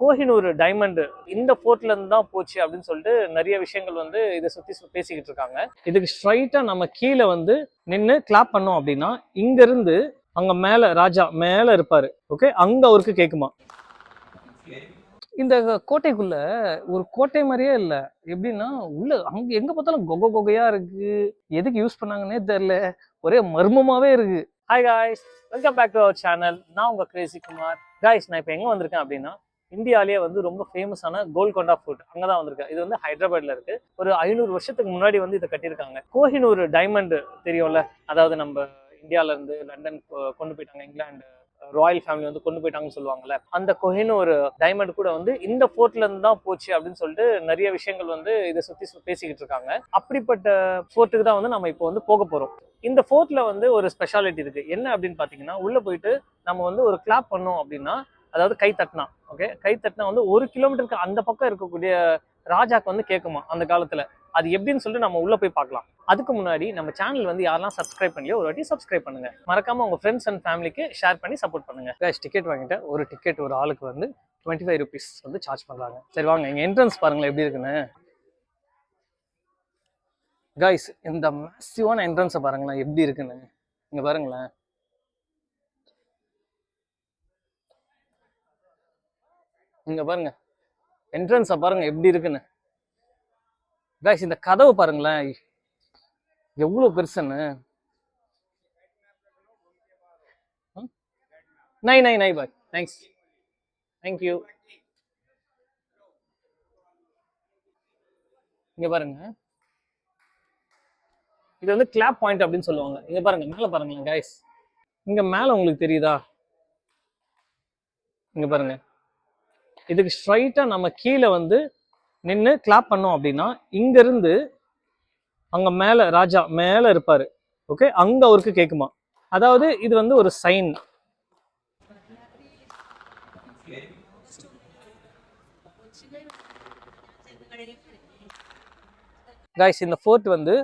Kohinoor diamond இந்த போர்ட்ல இருந்து தான் போச்சு அப்படின்னு சொல்லிட்டு நிறைய விஷயங்கள் வந்து இதை சுத்தி பேசிக்கிட்டு இருக்காங்க. இதுக்கு ஸ்ட்ரைட்டா நம்ம கீழே வந்து நின்று கிளாப் பண்ணோம் அப்படின்னா இங்க இருந்து அங்க மேல ராஜா மேல இருப்பாரு. ஓகே, அங்க அவருக்கு கேக்குமா. இந்த கோட்டைக்குள்ள ஒரு கோட்டை மாதிரியே இல்ல. எப்படின்னா உள்ள அங்க எங்க பார்த்தாலும் கொகையா இருக்கு. எதுக்கு யூஸ் பண்ணாங்கன்னே தெரியல. ஒரே மர்மமாவே இருக்கு. Hi guys, welcome back to our channel. நான் உங்க கிரேசி குமார். காய்ஸ், நான் இப்போ எங்க வந்திருக்கேன் அப்படின்னா இந்தியாலேயே வந்து ரொம்ப ஃபேமஸான கோல்கொண்டா ஃபோர்ட் அங்கதான் வந்திருக்கேன். இது வந்து ஹைதராபாத்ல இருக்கு. ஒரு 500 வருஷத்துக்கு முன்னாடி வந்து இதை கட்டியிருக்காங்க. கோஹினூர் டைமண்ட் தெரியும்ல, அதாவது நம்ம இந்தியால இருந்து லண்டன் கொண்டு போயிட்டாங்க, இங்கிலாந்து ராயல் ஃபேமிலி வந்து கொண்டு போயிட்டாங்கன்னு சொல்லுவாங்கல்ல, அந்த கோஹினூர் டைமண்ட் கூட வந்து இந்த போர்ட்ல இருந்து தான் போச்சு அப்படின்னு சொல்லிட்டு நிறைய விஷயங்கள் வந்து இதை சுத்தி பேசிக்கிட்டு இருக்காங்க. அப்படிப்பட்ட ஃபோர்ட்டுக்கு தான் வந்து நம்ம இப்போ வந்து போக போறோம். இந்த ஃபோர்ட்ல வந்து ஒரு ஸ்பெஷாலிட்டி இருக்கு. என்ன அப்படின்னு பாத்தீங்கன்னா, உள்ள போயிட்டு நம்ம வந்து ஒரு கிளாப் பண்ணோம் அப்படின்னா, அதாவது கை தட்டினா, ஓகே, கை தட்டினா வந்து 1 கிலோமீட்டருக்கு அந்த பக்கம் இருக்கக்கூடிய ராஜாக்கு வந்து கேட்குமா அந்த காலத்துல. அது எப்படின்னு சொல்லிட்டு நம்ம உள்ள போய் பார்க்கலாம். அதுக்கு முன்னாடி நம்ம சேனல் வந்து யாரெல்லாம் சப்ஸ்கிரைப் பண்ணலையோ ஒரு வாட்டி சப்ஸ்கிரைப் பண்ணுங்க. மறக்காம உங்க ஃப்ரெண்ட்ஸ் அண்ட் ஃபேமிலிக்கு ஷேர் பண்ணி சப்போர்ட் பண்ணுங்க. கைஸ், டிக்கெட் வாங்கிட்டு ஒரு டிக்கெட் ஒரு ஆளுக்கு வந்து 25 rupees வந்து சார்ஜ் பண்றாங்க. சரி வாங்க, எங்க என்ட்ரன்ஸ் பாருங்களேன் எப்படி இருக்குன்னு. கைஸ், இந்த மேசிவான என்ட்ரன்ஸை பாருங்களேன் எப்படி இருக்குன்னு. இங்க பாருங்களேன், இங்க பாருங்க என்ட்ரன்ஸை பாருங்க எப்படி இருக்குன்னு. கைஸ், இந்த கதவு பாருங்களேன் எவ்வளவு பெருசுன்னு. नहीं नहीं नहीं भाई, थैंक्स, थैंक यू. இங்க பாருங்க, இது வந்து கிளாப் பாயிண்ட் அப்படின்னு சொல்லுவாங்க. இங்க பாருங்க மேல பாருங்களேன் கைஸ், இங்க மேல உங்களுக்கு தெரியுதா? இங்க பாருங்க, இதுக்கு ஸ்ட்ரைட்டா நம்ம கீழே வந்து நின்று கிளாப் பண்ணோம் அப்படின்னா இங்க இருந்து அங்க மேல ராஜா மேல இருப்பாரு. ஓகே, அங்க அவருக்கு கேக்குமா. அதாவது இது வந்து ஒரு சைன். கைஸ், இந்த ஃபோர்ட் வந்து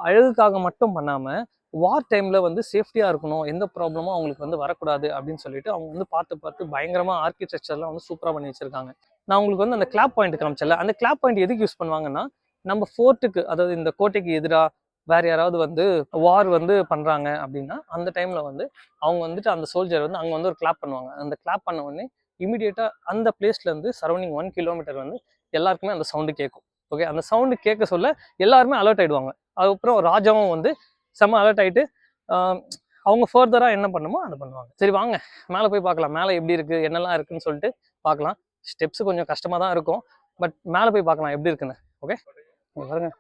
அழகுக்காக மட்டும் பண்ணாம வார் டைம்ல வந்து சேஃப்டியா இருக்கணும், எந்த ப்ராப்ளமும் அவங்களுக்கு வந்து வரக்கூடாது அப்படின்னு சொல்லிட்டு அவங்க வந்து பார்த்து பயங்கரமா ஆர்கிடெக்சர்லாம் வந்து சூப்பரா பண்ணி வச்சிருக்காங்க. நான் உங்களுக்கு வந்து அந்த கிளாப் பாயிண்ட் காமிச்சல, அந்த கிளாப் பாயிண்ட் எதுக்கு யூஸ் பண்ணுவாங்கன்னா, நம்ம ஃபோர்ட்டுக்கு, அதாவது இந்த கோட்டைக்கு எதிராக வேற யாராவது வந்து வார் வந்து பண்றாங்க அப்படின்னா அந்த டைம்ல வந்து அவங்க வந்துட்டு அந்த சோல்ஜர் வந்து அங்க வந்து ஒரு கிளாப் பண்ணுவாங்க. அந்த கிளாப் பண்ண உடனே இமீடியட்டா அந்த பிளேஸ்ல இருந்து சரௌண்டிங் 1 கிலோமீட்டர் வந்து எல்லாருக்குமே அந்த சவுண்டு கேட்கும். ஓகே, அந்த சவுண்டு கேட்க சொல்ல எல்லாருமே அலர்ட் ஆயிடுவாங்க. அதுக்கப்புறம் ராஜாவும் வந்து செம்ம அலர்ட் ஆயிட்டு அவங்க ஃபர்தரா என்ன பண்ணுமோ அதை பண்ணுவாங்க. சரி வாங்க மேலே போய் பார்க்கலாம், மேலே எப்படி இருக்கு என்னெல்லாம் இருக்குன்னு சொல்லிட்டு பார்க்கலாம். ஸ்டெப்ஸ் கொஞ்சம் கஷ்டமா தான் இருக்கும், பட் மேலே போய் பார்க்கலாம் எப்படி இருக்குன்னு. ஓகே, பாருங்க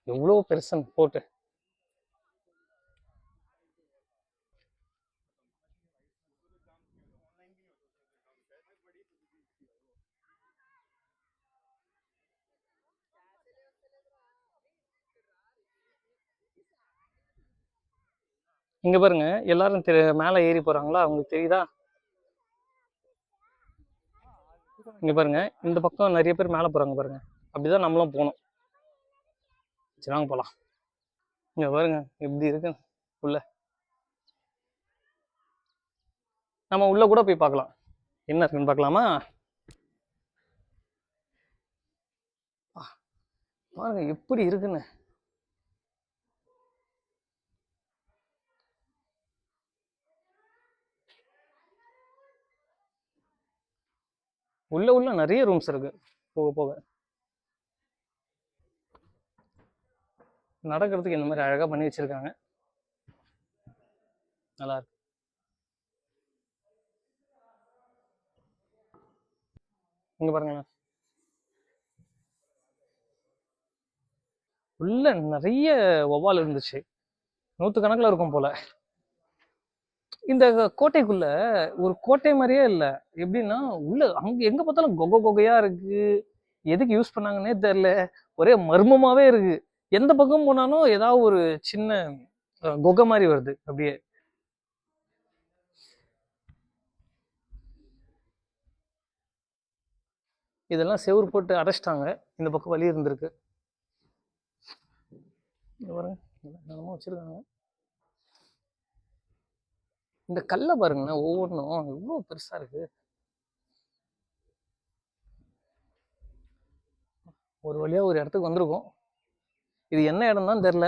எவ்வளோ பெருசுன்னு போட்டு. இங்க பாருங்க எல்லாரும் மேலே ஏறி போறாங்களா, அவங்களுக்கு தெரியுதா? இங்க பாருங்க இந்த பக்கம் நிறைய பேர் மேலே போறாங்க பாருங்க, அப்படிதான் நம்மளும் போகணும். சரி வாங்க போலாம். இங்க பாருங்க எப்படி இருக்கு உள்ள. நம்ம உள்ள கூட போய் பார்க்கலாம், என்ன இருக்குன்னு பார்க்கலாமா? பாருங்க எப்படி இருக்குன்னு. உள்ள நிறைய ரூம்ஸ் இருக்கு. போக போக நடக்கிறதுக்கு இந்த மாதிரி அழகா பண்ணி வச்சிருக்காங்க, நல்லா இருக்கு. இங்க பாருங்களேன், உள்ள நிறைய வௌவால் இருந்துச்சு, 100கணக்கில் இருக்கும் போல. இந்த கோட்டைக்குள்ள ஒரு கோட்டை மாதிரியே இல்ல. எப்படின்னா உள்ள அங்க எங்க பார்த்தாலும் கொகையா இருக்கு. எதுக்கு யூஸ் பண்ணாங்கன்னே தெரியல. ஒரே மர்மமாவே இருக்கு. எந்த பக்கம் போனாலும் ஏதாவது ஒரு சின்ன குகை மாதிரி வருது அப்படியே. இதெல்லாம் செவுரு போட்டு அடைச்சிட்டாங்க, இந்த பக்கம் வழி இருந்திருக்கு. பாருங்க என்னமோ வச்சிருக்காங்க. இந்த கல்லை பாருங்களேன், ஒவ்வொன்றும் எவ்வளவு பெருசா இருக்கு. ஒரு வழியா ஒரு இடத்துக்கு வந்திருக்கோம். இது என்ன இடம் தான் தெரியல.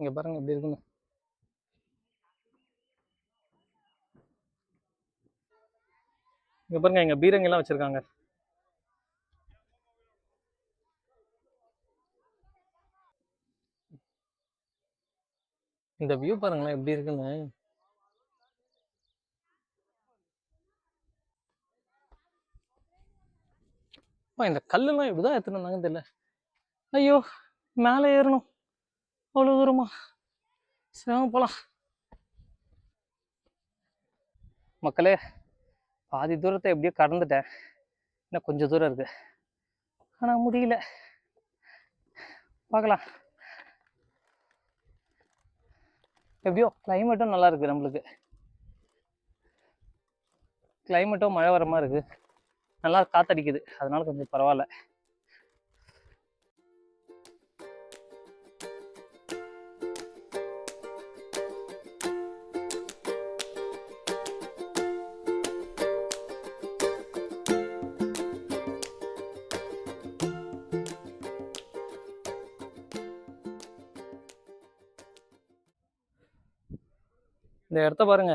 இங்க பாருங்க எப்படி இருக்குன்னு. இங்க பாருங்க, இங்க பீரங்கி எல்லாம் வச்சிருக்காங்க. இந்த வியூ பாருங்களேன் எப்படி இருக்குன்னு. இந்த கல்லெல்லாம் எப்படிதான் எடுத்துட்டு வந்தாங்கன்னு தெரியல. ஐயோ, மேலே ஏறணும் அவ்வளவு தூரமா. சிரமம் போலாம் மக்களே. பாதி தூரத்தை எப்படியோ கடந்துட்டேன். இன்னும் கொஞ்சம் தூரம் இருக்கு, ஆனா முடியல. பார்க்கலாம். எப்படியோ கிளைமேட்டும் நல்லா இருக்கு. நம்மளுக்கு கிளைமேட்டும் மழை வர மாதிரி இருக்கு. நல்லா காத்தடிக்குது, அதனால கொஞ்சம் பரவாயில்ல. இந்த இடத்த பாருங்க.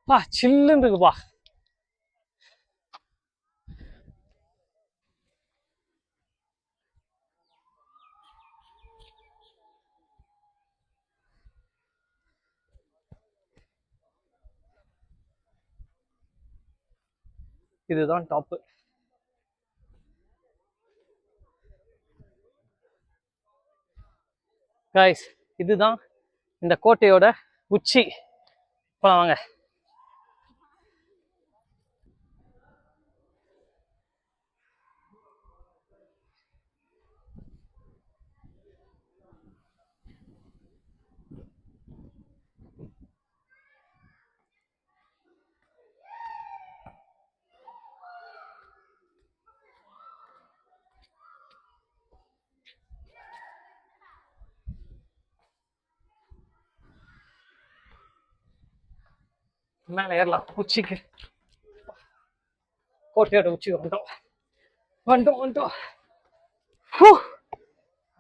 பா சில்லுன்னு இருக்குப்பா. இதுதான் டாப்பு. கைஸ், இதுதான் இந்த கோட்டையோட உச்சி. போலாம் வாங்க. மேலே ஏறலாம் உச்சிக்கு. கோட்டையோட உச்சி வந்துட்டோம் வந்துட்டோம் வந்துட்டோம்.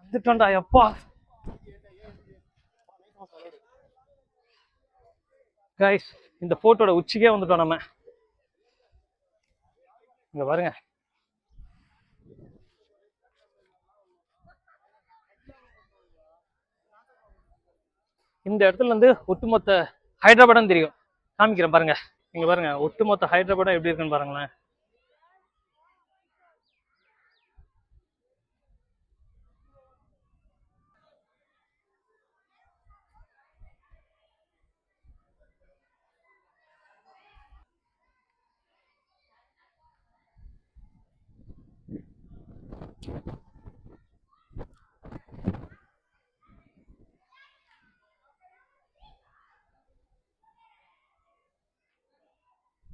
வந்துட்டோம்டா எப்பா. கைஸ், இந்த போட்டோட உச்சிக்கே வந்துட்டோம் நம்ம. இங்க பாருங்க. இந்த இடத்துல இருந்து ஒட்டுமொத்த ஹைதராபாத்னு தெரியும். காமிக்கிறேன் பாருங்க. இங்க பாருங்க, ஒட்டுமொத்த ஹைதராபாத் எப்படி இருக்குன்னு பாருங்களேன்.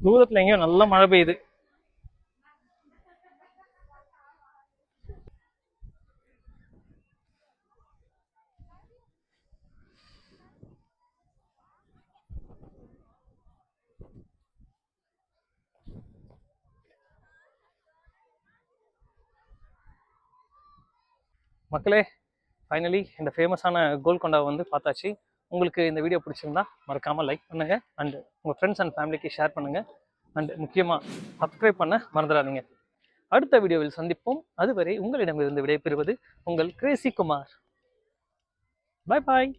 தூரத்துல எங்கேயோ நல்லா மழை பெய்யுது. மக்களே, ஃபைனலி இந்த ஃபேமஸான கோல்கொண்டாவை வந்து பார்த்தாச்சு. உங்களுக்கு இந்த வீடியோ பிடிச்சிருந்தா மறக்காமல் லைக் பண்ணுங்கள், அண்டு உங்கள் ஃப்ரெண்ட்ஸ் அண்ட் ஃபேமிலிக்கு ஷேர் பண்ணுங்கள், அண்டு முக்கியமாக சப்ஸ்கிரைப் பண்ண மறந்துடாதீங்க. அடுத்த வீடியோவில் சந்திப்போம். அதுவரை உங்களிடமிருந்து விடைபெறுவது உங்கள் கிரேசி குமார். பாய் பாய்.